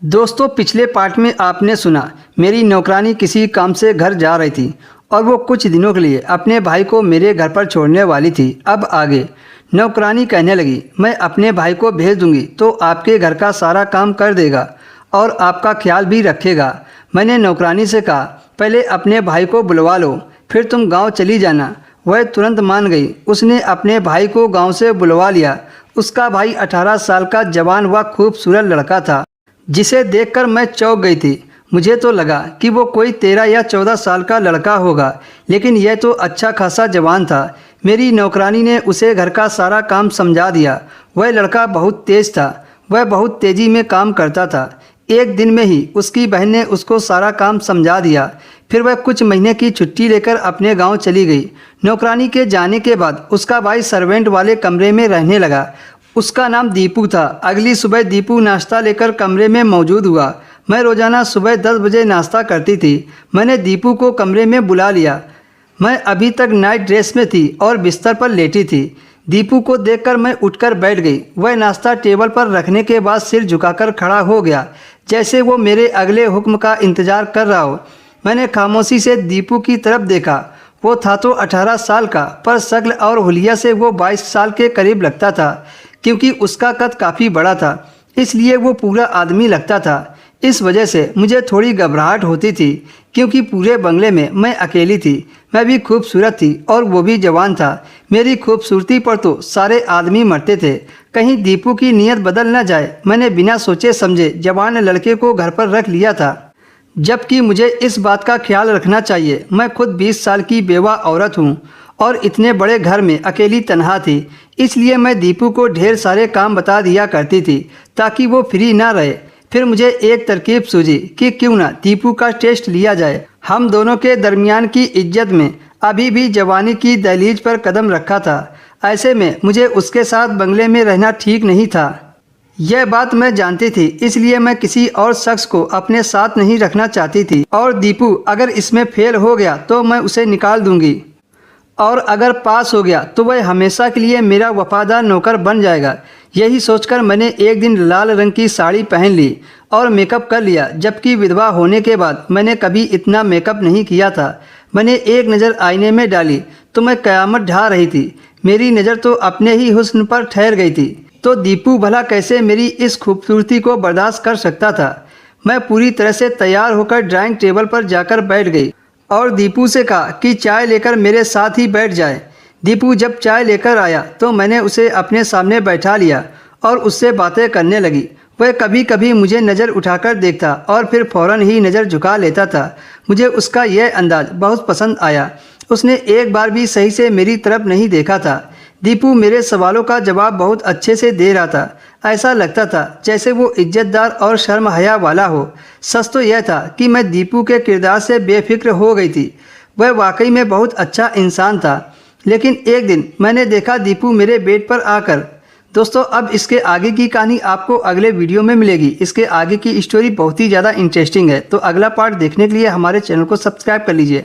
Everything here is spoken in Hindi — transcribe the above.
दोस्तों, पिछले पार्ट में आपने सुना मेरी नौकरानी किसी काम से घर जा रही थी और वो कुछ दिनों के लिए अपने भाई को मेरे घर पर छोड़ने वाली थी। अब आगे नौकरानी कहने लगी, मैं अपने भाई को भेज दूंगी तो आपके घर का सारा काम कर देगा और आपका ख्याल भी रखेगा। मैंने नौकरानी से कहा, पहले अपने भाई को बुलवा लो, फिर तुम गांव चली जाना। वह तुरंत मान गई। उसने अपने भाई को गांव से बुलवा लिया। उसका भाई 18 साल का जवान व खूबसूरत लड़का था, जिसे देखकर मैं चौंक गई थी। मुझे तो लगा कि वो कोई 13 या 14 साल का लड़का होगा, लेकिन यह तो अच्छा खासा जवान था। मेरी नौकरानी ने उसे घर का सारा काम समझा दिया। वह लड़का बहुत तेज था। वह बहुत तेज़ी में काम करता था। एक दिन में ही उसकी बहन ने उसको सारा काम समझा दिया। फिर वह कुछ महीने की छुट्टी लेकर अपने गांव चली गई। नौकरानी के जाने के बाद उसका भाई सर्वेंट वाले कमरे में रहने लगा। उसका नाम दीपू था। अगली सुबह दीपू नाश्ता लेकर कमरे में मौजूद हुआ। मैं रोज़ाना सुबह 10 बजे नाश्ता करती थी। मैंने दीपू को कमरे में बुला लिया। मैं अभी तक नाइट ड्रेस में थी और बिस्तर पर लेटी थी। दीपू को देखकर मैं उठकर बैठ गई। वह नाश्ता टेबल पर रखने के बाद सिर झुकाकर खड़ा हो गया, जैसे वो मेरे अगले हुक्म का इंतज़ार कर रहा हो। मैंने खामोशी से दीपू की तरफ देखा। वो था तो 18 साल का, पर शक्ल और हुलिया से वो 22 साल के करीब लगता था। क्योंकि उसका कद काफ़ी बड़ा था, इसलिए वो पूरा आदमी लगता था। इस वजह से मुझे थोड़ी घबराहट होती थी, क्योंकि पूरे बंगले में मैं अकेली थी। मैं भी खूबसूरत थी और वो भी जवान था। मेरी खूबसूरती पर तो सारे आदमी मरते थे। कहीं दीपू की नीयत बदल न जाए। मैंने बिना सोचे समझे जवान लड़के को घर पर रख लिया था, जबकि मुझे इस बात का ख्याल रखना चाहिए। मैं खुद 20 साल की बेवा औरत हूँ और इतने बड़े घर में अकेली तनहा थी। इसलिए मैं दीपू को ढेर सारे काम बता दिया करती थी, ताकि वो फ्री ना रहे। फिर मुझे एक तरकीब सूझी कि क्यों ना दीपू का टेस्ट लिया जाए। हम दोनों के दरमियान की इज्जत में अभी भी जवानी की दहलीज पर कदम रखा था। ऐसे में मुझे उसके साथ बंगले में रहना ठीक नहीं था। यह बात मैं जानती थी, इसलिए मैं किसी और शख्स को अपने साथ नहीं रखना चाहती थी। और दीपू अगर इसमें फेल हो गया तो मैं उसे निकाल दूंगी, और अगर पास हो गया तो वह हमेशा के लिए मेरा वफादार नौकर बन जाएगा। यही सोचकर मैंने एक दिन लाल रंग की साड़ी पहन ली और मेकअप कर लिया, जबकि विधवा होने के बाद मैंने कभी इतना मेकअप नहीं किया था। मैंने एक नज़र आईने में डाली तो मैं क़यामत ढा रही थी। मेरी नज़र तो अपने ही हुस्न पर ठहर गई थी, तो दीपू भला कैसे मेरी इस खूबसूरती को बर्दाश्त कर सकता था। मैं पूरी तरह से तैयार होकर ड्राइंग टेबल पर जाकर बैठ गई और दीपू से कहा कि चाय लेकर मेरे साथ ही बैठ जाए। दीपू जब चाय लेकर आया तो मैंने उसे अपने सामने बैठा लिया और उससे बातें करने लगी। वह कभी कभी मुझे नज़र उठाकर देखता और फिर फ़ौरन ही नज़र झुका लेता था। मुझे उसका यह अंदाज़ बहुत पसंद आया। उसने एक बार भी सही से मेरी तरफ नहीं देखा था। दीपू मेरे सवालों का जवाब बहुत अच्छे से दे रहा था। ऐसा लगता था जैसे वो इज्जतदार और शर्म हया वाला हो। सच तो यह था कि मैं दीपू के किरदार से बेफिक्र हो गई थी। वह वाकई में बहुत अच्छा इंसान था। लेकिन एक दिन मैंने देखा दीपू मेरे बेड पर आकर। दोस्तों, अब इसके आगे की कहानी आपको अगले वीडियो में मिलेगी। इसके आगे की स्टोरी बहुत ही ज़्यादा इंटरेस्टिंग है, तो अगला पार्ट देखने के लिए हमारे चैनल को सब्सक्राइब कर लीजिए।